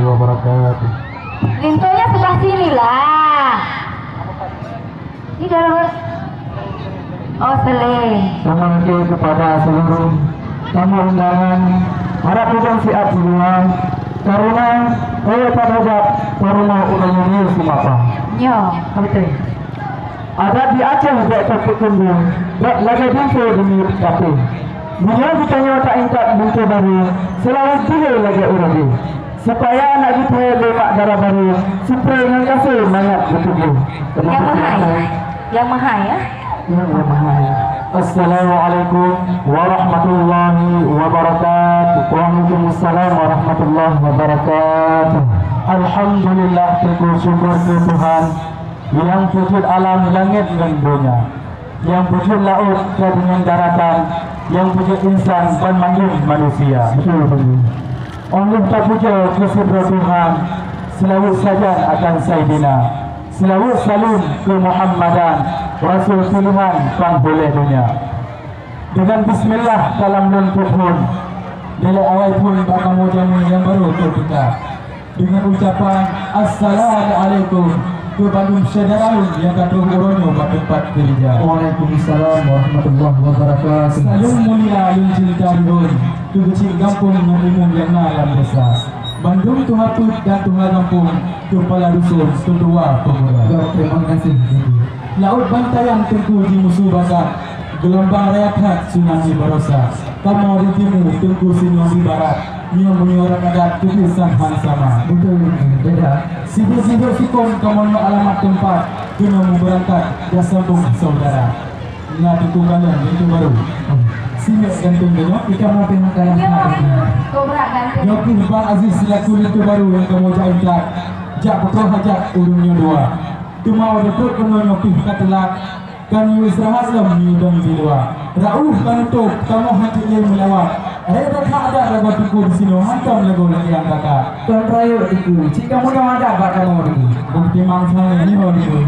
wabarakatuh. Lintonya sebelah sini lah. Ini dalam. Oh, seling. Terima kasih kepada seluruh tamu undangan. Harap kita siap semua. Karena pada hajat karena udah semua. Yo. Betul. Ada di Aceh dekat Kumbung. Lagi jumpa di kafe. Dia ditanya tak ingkat buntu baru. Selalu tiga lagi uradi. Supaya anak kita lemak darah baru. Supaya dengan kasih banyak betul. Yang mahal. Yang mahal ya. Yang mahal. Assalamualaikum warahmatullahi wabarakatuh. Waalaikumsalam warahmatullahi wabarakatuh. Alhamdulillah, bersyukur ke Tuhan yang wujud alam langit dan dunia, yang wujud laut dengan daratan, yang wujud insan dan manusia. Allah tak puja kepada Tuhan, selawat saja akan Sayyidina, selawat salam ke Muhammadan, Rasul pilihan penghulu dunia. Dengan bismillah dalam dan pun nilai awal pun kamu jamu yang baru kita dengan ucapan Assalamualaikum ke Bandung Syedaraun yang kata uronyo pada tempat gereja. Waalaikumsalam warahmatullahi wabarakatuh. Salam mulia yang cinta dihun ke kecil kampung yang umum yang alam desa Bandung Tuhatut dan Tuhan Kampung kepala dusun kedua pemuda. Terima kasih. Laut bantayan tengku di musuh barat, gelombang rehat tsunami berosa. Kamu di timur tengku sinuang di barat, yang menyuarakan adat tulisan sama. Betul, beda. Sibuk-sibuk sikon kamu alamat tempat, kena mau berangkat dan sambung saudara. Ingat itu kalian itu baru. Sini gantung dulu, kita mau tengok kalian. Kobra gantung. Yoki Bang Aziz selaku itu baru yang kamu jahit. Jak betul hajat urungnya dua. Cuma betul kena nyopi katelak. Kan istirahat lah menyudang di luar. Rauf kan untuk kamu hati yang melawat. Ada tak ada lagu tiku di sini. Hantam lagu lagi yang kakak. Tuan Rayu tiku. Jika kamu dah ada apa kamu ini? Bukti mangsa ini hari.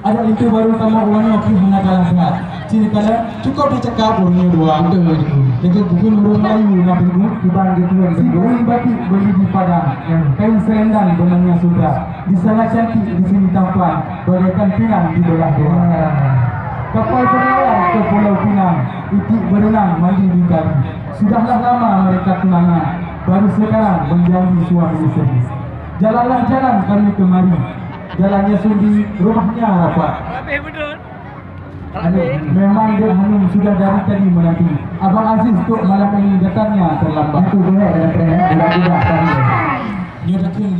Ada itu baru kamu ulang nyopi hendak kalah. Sini kalian cukup dicekap urungnya dua. Jadi bukan urung Melayu nabi dibanding gitu. Urung batik beli di Padang. Kain selendang benangnya sudah. Di sana cantik, di sini tampan, bagaikan pinang di belah dua. Kapal berlayar ke Pulau Pinang, itik berenang mandi di kali. Sudahlah lama mereka tunangan, baru sekarang menjadi suami istri. Jalanlah jalan kami kemari, jalannya sundi, rumahnya rapat. Memang dia hanum sudah dari tadi menanti. Abang Aziz untuk malam ini datangnya terlambat. Itu dia dan budak-budak tadi. Dia datang